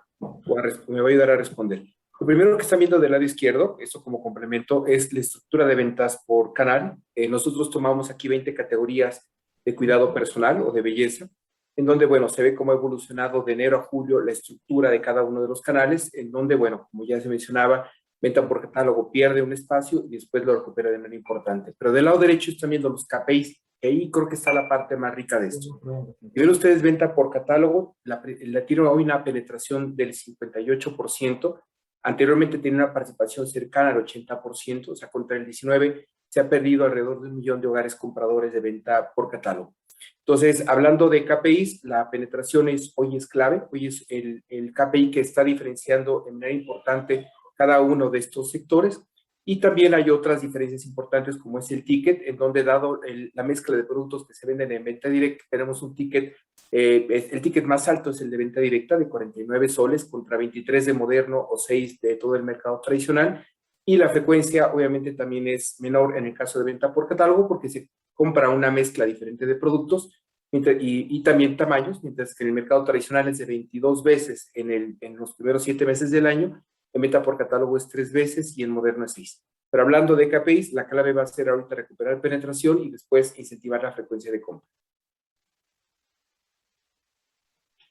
me va a ayudar a responder. Lo primero que están viendo del lado izquierdo, eso como complemento, es la estructura de ventas por canal. Nosotros tomamos aquí 20 categorías de cuidado personal o de belleza, en donde, bueno, se ve cómo ha evolucionado de enero a julio la estructura de cada uno de los canales, en donde, bueno, como ya se mencionaba, venta por catálogo pierde un espacio y después lo recupera de manera importante. Pero del lado derecho están viendo los KPIs, y ahí creo que está la parte más rica de esto. Si ven ustedes venta por catálogo, la tiene hoy una penetración del 58%, anteriormente tenía una participación cercana al 80%, o sea, contra el 19% se ha perdido alrededor de 1 millón de hogares compradores de venta por catálogo. Entonces, hablando de KPIs, la penetración hoy es clave, hoy es el KPI que está diferenciando de manera importante cada uno de estos sectores. Y también hay otras diferencias importantes como es el ticket, en donde dado la mezcla de productos que se venden en venta directa, tenemos un ticket, el ticket más alto es el de venta directa de 49 soles contra 23 de moderno o 6 de todo el mercado tradicional. Y la frecuencia obviamente también es menor en el caso de venta por catálogo porque se compra una mezcla diferente de productos y también tamaños, mientras que en el mercado tradicional es de 22 veces en los primeros 7 meses del año. En venta por catálogo es 3 veces y en moderno es 6. Pero hablando de KPIs, la clave va a ser ahorita recuperar penetración y después incentivar la frecuencia de compra.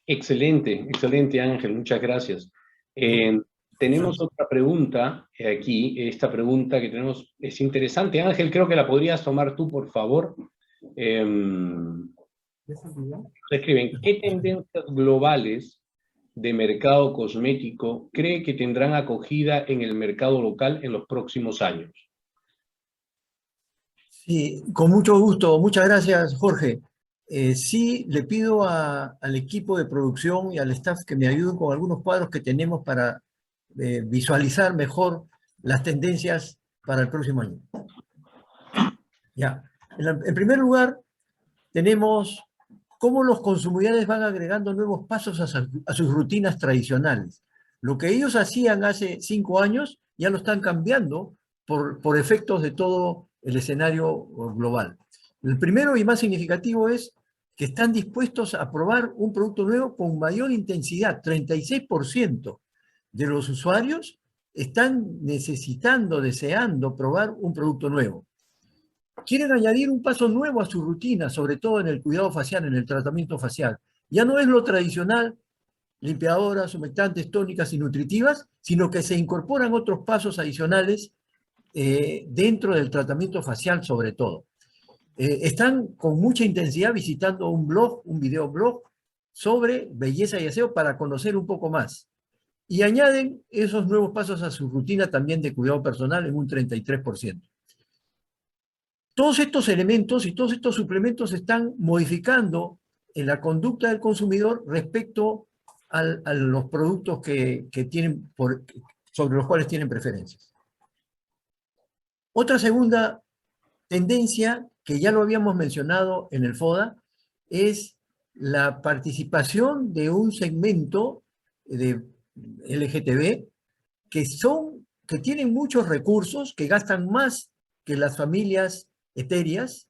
Excelente, excelente, Ángel, muchas gracias. Tenemos otra pregunta aquí. Esta pregunta que tenemos es interesante. Ángel, creo que la podrías tomar tú, por favor. Escriben, ¿qué tendencias globales de mercado cosmético cree que tendrán acogida en el mercado local en los próximos años? Sí, con mucho gusto. Muchas gracias, Jorge. Sí, le pido al equipo de producción y al staff que me ayuden con algunos cuadros que tenemos para visualizar mejor las tendencias para el próximo año. Ya. En primer lugar, tenemos cómo los consumidores van agregando nuevos pasos a sus rutinas tradicionales. Lo que ellos hacían hace 5 años ya lo están cambiando por efectos de todo el escenario global. El primero y más significativo es que están dispuestos a probar un producto nuevo con mayor intensidad. 36% de los usuarios están deseando probar un producto nuevo. Quieren añadir un paso nuevo a su rutina, sobre todo en el cuidado facial, en el tratamiento facial. Ya no es lo tradicional, limpiadoras, humectantes, tónicas y nutritivas, sino que se incorporan otros pasos adicionales dentro del tratamiento facial sobre todo. Están con mucha intensidad visitando un videoblog sobre belleza y aseo para conocer un poco más. Y añaden esos nuevos pasos a su rutina también de cuidado personal en un 33%. Todos estos elementos y todos estos suplementos están modificando en la conducta del consumidor respecto a los productos que tienen sobre los cuales tienen preferencias. Otra segunda tendencia, que ya lo habíamos mencionado en el FODA, es la participación de un segmento de LGTB que tienen muchos recursos, que gastan más que las familias etéreas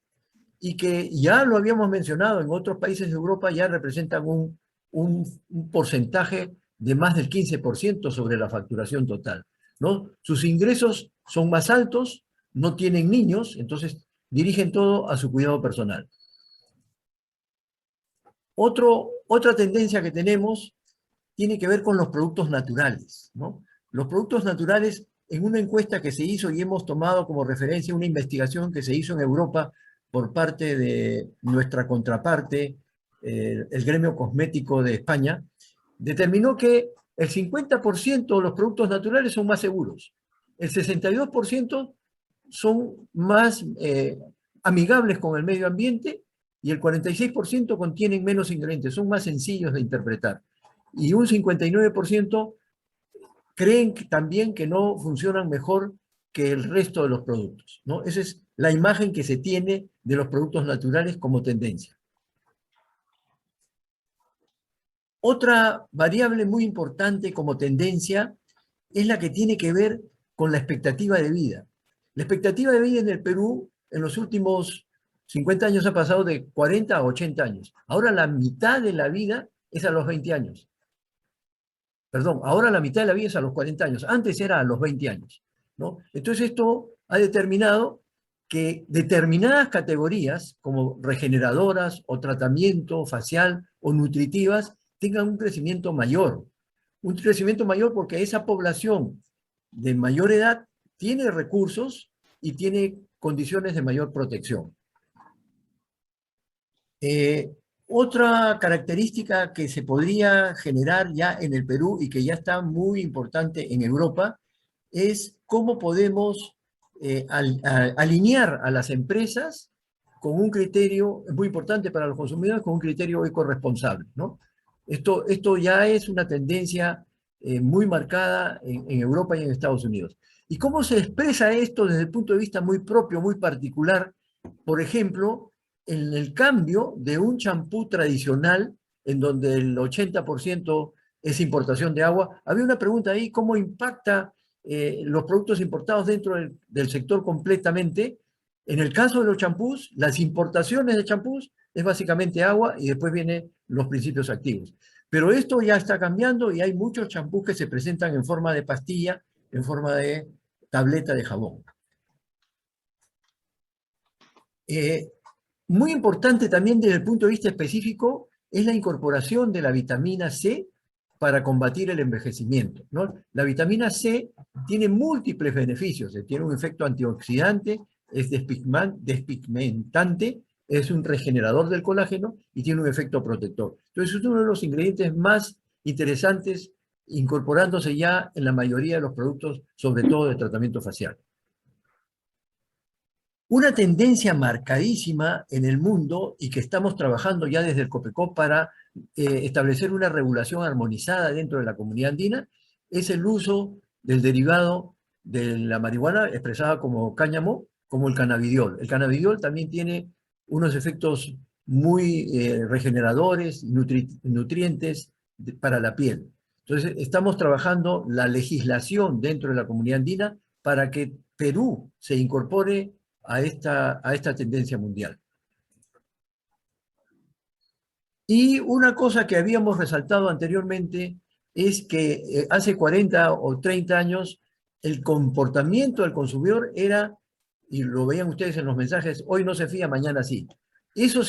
y que ya lo habíamos mencionado, en otros países de Europa ya representan un porcentaje de más del 15% sobre la facturación total, ¿no? Sus ingresos son más altos, no tienen niños, entonces dirigen todo a su cuidado personal. Otra tendencia que tenemos tiene que ver con los productos naturales, ¿no? Los productos naturales, en una encuesta que se hizo y hemos tomado como referencia una investigación que se hizo en Europa por parte de nuestra contraparte, el Gremio Cosmético de España, determinó que el 50% de los productos naturales son más seguros, el 62% son más amigables con el medio ambiente y el 46% contienen menos ingredientes, son más sencillos de interpretar. Y un 59% creen también que no funcionan mejor que el resto de los productos, ¿no? Esa es la imagen que se tiene de los productos naturales como tendencia. Otra variable muy importante como tendencia es la que tiene que ver con la expectativa de vida. La expectativa de vida en el Perú en los últimos 50 años ha pasado de 40 a 80 años. Ahora la mitad de la vida es a los 20 años. Perdón, ahora la mitad de la vida es a los 40 años. Antes era a los 20 años, ¿no? Entonces esto ha determinado que determinadas categorías, como regeneradoras o tratamiento facial o nutritivas, tengan un crecimiento mayor. Un crecimiento mayor porque esa población de mayor edad tiene recursos y tiene condiciones de mayor protección. Otra característica que se podría generar ya en el Perú y que ya está muy importante en Europa es cómo podemos alinear a las empresas con un criterio muy importante para los consumidores, con un criterio ecorresponsable, ¿no? Esto ya es una tendencia muy marcada en Europa y en Estados Unidos. ¿Y cómo se expresa esto desde el punto de vista muy propio, muy particular? Por ejemplo, en el cambio de un champú tradicional, en donde el 80% es importación de agua, había una pregunta ahí, ¿cómo impacta los productos importados dentro del sector completamente? En el caso de los champús, las importaciones de champús es básicamente agua y después vienen los principios activos. Pero esto ya está cambiando y hay muchos champús que se presentan en forma de pastilla, en forma de tableta de jabón. Muy importante también desde el punto de vista específico es la incorporación de la vitamina C para combatir el envejecimiento, ¿no? La vitamina C tiene múltiples beneficios, tiene un efecto antioxidante, es despigmentante, es un regenerador del colágeno y tiene un efecto protector. Entonces es uno de los ingredientes más interesantes incorporándose ya en la mayoría de los productos, sobre todo de tratamiento facial. Una tendencia marcadísima en el mundo y que estamos trabajando ya desde el COPECOP para establecer una regulación armonizada dentro de la comunidad andina es el uso del derivado de la marihuana expresada como cáñamo, como el cannabidiol. El cannabidiol también tiene unos efectos muy regeneradores, nutrientes para la piel. Entonces, estamos trabajando la legislación dentro de la comunidad andina para que Perú se incorpore a esta tendencia mundial. Y una cosa que habíamos resaltado anteriormente es que hace 40 o 30 años el comportamiento del consumidor era, y lo veían ustedes en los mensajes, hoy no se fía, mañana sí. Eso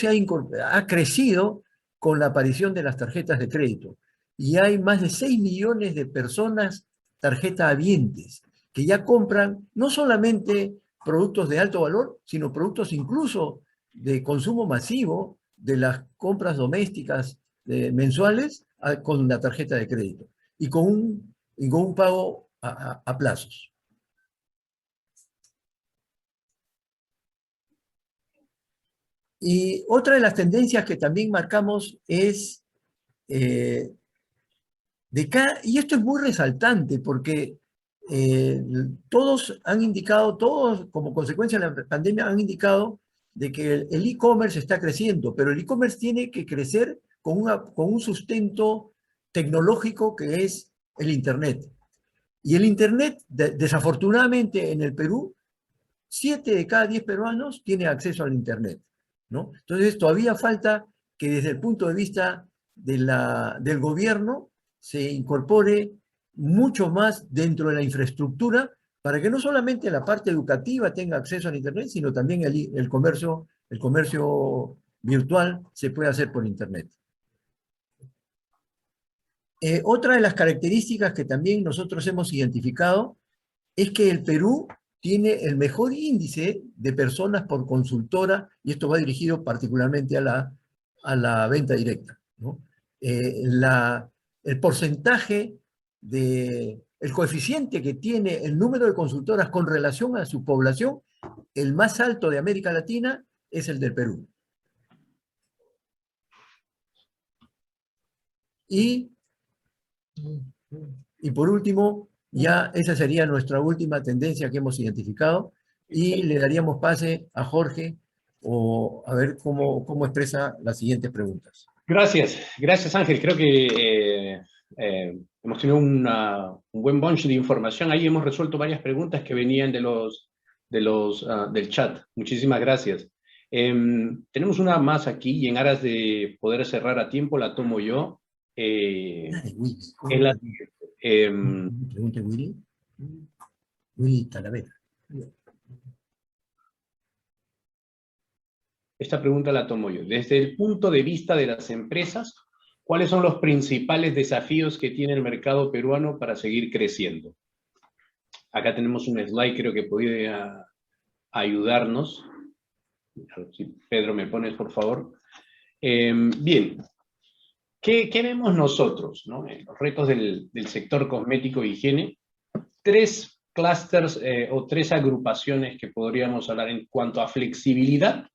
ha crecido con la aparición de las tarjetas de crédito. Y hay más de 6 millones de personas tarjeta habientes que ya compran no solamente productos de alto valor, sino productos incluso de consumo masivo de las compras domésticas mensuales con la tarjeta de crédito y con un pago a plazos. Y otra de las tendencias que también marcamos es y esto es muy resaltante porque todos han indicado, todos como consecuencia de la pandemia han indicado de que el e-commerce está creciendo, pero el e-commerce tiene que crecer con un sustento tecnológico que es el Internet. Y el Internet, desafortunadamente en el Perú, 7 de cada 10 peruanos tiene acceso al Internet. ¿no? Entonces todavía falta que desde el punto de vista del gobierno se incorpore mucho más dentro de la infraestructura para que no solamente la parte educativa tenga acceso al Internet, sino también el comercio virtual se puede hacer por Internet. Otra de las características que también nosotros hemos identificado es que el Perú tiene el mejor índice de personas por consultora, y esto va dirigido particularmente a la venta directa, ¿no? El porcentaje el coeficiente que tiene el número de consultoras con relación a su población, el más alto de América Latina es el del Perú. Y por último, ya esa sería nuestra última tendencia que hemos identificado, y le daríamos pase a Jorge o a ver cómo expresa las siguientes preguntas. Gracias Ángel. Creo que hemos tenido un buen bunch de información. Ahí hemos resuelto varias preguntas que venían del chat. Muchísimas gracias. Tenemos una más aquí, y en aras de poder cerrar a tiempo la tomo yo. Es la siguiente. Pregunta Willy. Willy Talavera. Esta pregunta la tomo yo. Desde el punto de vista de las empresas, ¿cuáles son los principales desafíos que tiene el mercado peruano para seguir creciendo? Acá tenemos un slide, creo que podría ayudarnos. Si Pedro me pones, por favor. Bien. ¿Qué vemos nosotros, ¿no? En los retos del sector cosmético e higiene? Tres clústeres o tres agrupaciones que podríamos hablar en cuanto a flexibilidad,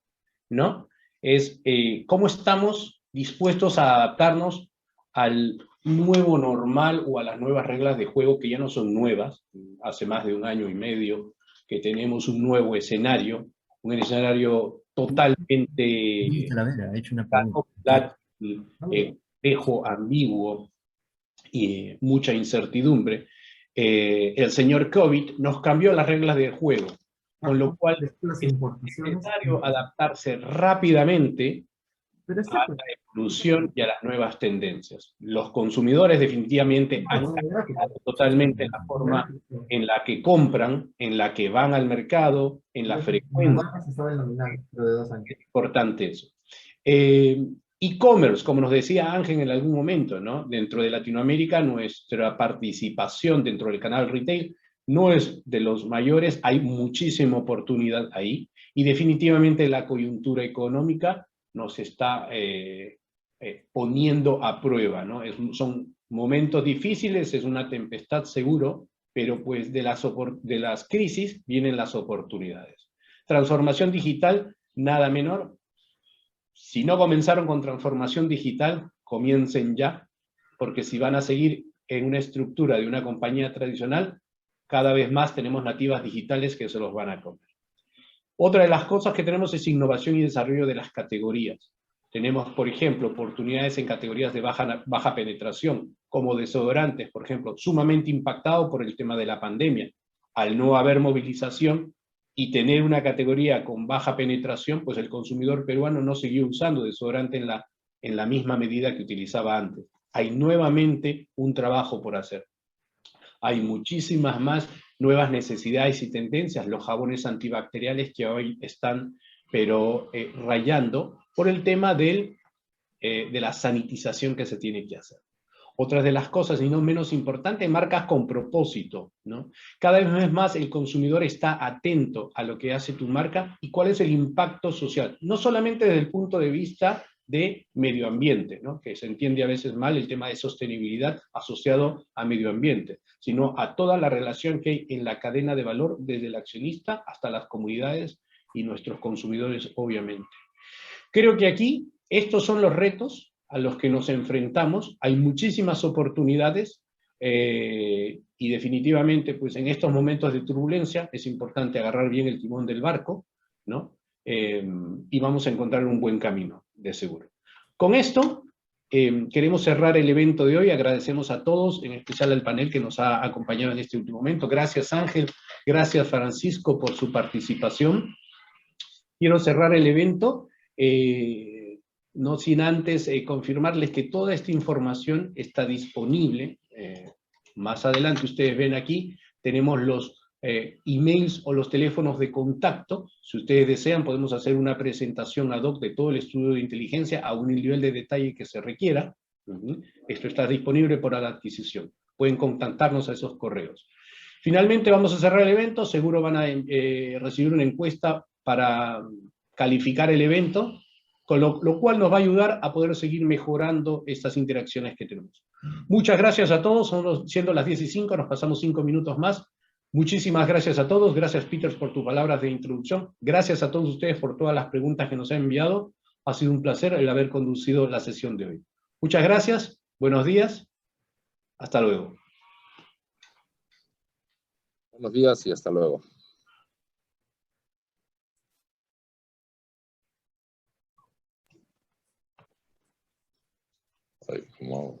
¿no? Es cómo estamos dispuestos a adaptarnos al nuevo normal o a las nuevas reglas de juego, que ya no son nuevas. Hace más de 1 año y medio que tenemos un nuevo escenario, un escenario totalmente Talavera ha hecho una pregunta. ambiguo y mucha incertidumbre. El señor COVID nos cambió las reglas del juego, con lo cual es necesario adaptarse rápidamente a la evolución y a las nuevas tendencias. Los consumidores definitivamente han cambiado totalmente la forma en la que compran, en la que van al mercado, en la frecuencia. Es importante eso. E-commerce, como nos decía Ángel en algún momento, ¿no? Dentro de Latinoamérica, nuestra participación dentro del canal retail no es de los mayores, hay muchísima oportunidad ahí, y definitivamente la coyuntura económica nos está poniendo a prueba, ¿no? Son momentos difíciles, es una tempestad seguro, pero pues de las crisis vienen las oportunidades. Transformación digital, nada menor. Si no comenzaron con transformación digital, comiencen ya, porque si van a seguir en una estructura de una compañía tradicional, cada vez más tenemos nativas digitales que se los van a comer. Otra de las cosas que tenemos es innovación y desarrollo de las categorías. Tenemos, por ejemplo, oportunidades en categorías de baja penetración, como desodorantes, por ejemplo, sumamente impactado por el tema de la pandemia. Al no haber movilización y tener una categoría con baja penetración, pues el consumidor peruano no siguió usando desodorante en la misma medida que utilizaba antes. Hay nuevamente un trabajo por hacer. Hay muchísimas más nuevas necesidades y tendencias. Los jabones antibacteriales que hoy están, pero rayando por el tema de la sanitización que se tiene que hacer. Otras de las cosas, y no menos importante, marcas con propósito, ¿no? Cada vez más el consumidor está atento a lo que hace tu marca y cuál es el impacto social. No solamente desde el punto de vista de medio ambiente, ¿no? Que se entiende a veces mal el tema de sostenibilidad asociado a medio ambiente, sino a toda la relación que hay en la cadena de valor, desde el accionista hasta las comunidades y nuestros consumidores, obviamente. Creo que aquí estos son los retos a los que nos enfrentamos. Hay muchísimas oportunidades y definitivamente pues en estos momentos de turbulencia es importante agarrar bien el timón del barco, ¿no? Y vamos a encontrar un buen camino, de seguro. Con esto queremos cerrar el evento de hoy. Agradecemos a todos, en especial al panel que nos ha acompañado en este último momento. Gracias Ángel, gracias Francisco por su participación. Quiero cerrar el evento no sin antes confirmarles que toda esta información está disponible. Más adelante ustedes ven aquí, tenemos los emails o los teléfonos de contacto. Si ustedes desean, podemos hacer una presentación ad hoc de todo el estudio de inteligencia a un nivel de detalle que se requiera. Esto está disponible para la adquisición. Pueden contactarnos a esos correos. Finalmente vamos a cerrar el evento. Seguro van a recibir una encuesta para calificar el evento, con lo cual nos va a ayudar a poder seguir mejorando estas interacciones que tenemos. Muchas gracias a todos. Siendo las 10:05, nos pasamos 5 minutos más. Muchísimas gracias a todos. Gracias, Peter, por tus palabras de introducción. Gracias a todos ustedes por todas las preguntas que nos han enviado. Ha sido un placer el haber conducido la sesión de hoy. Muchas gracias. Buenos días. Hasta luego. Buenos días y hasta luego. Ay, como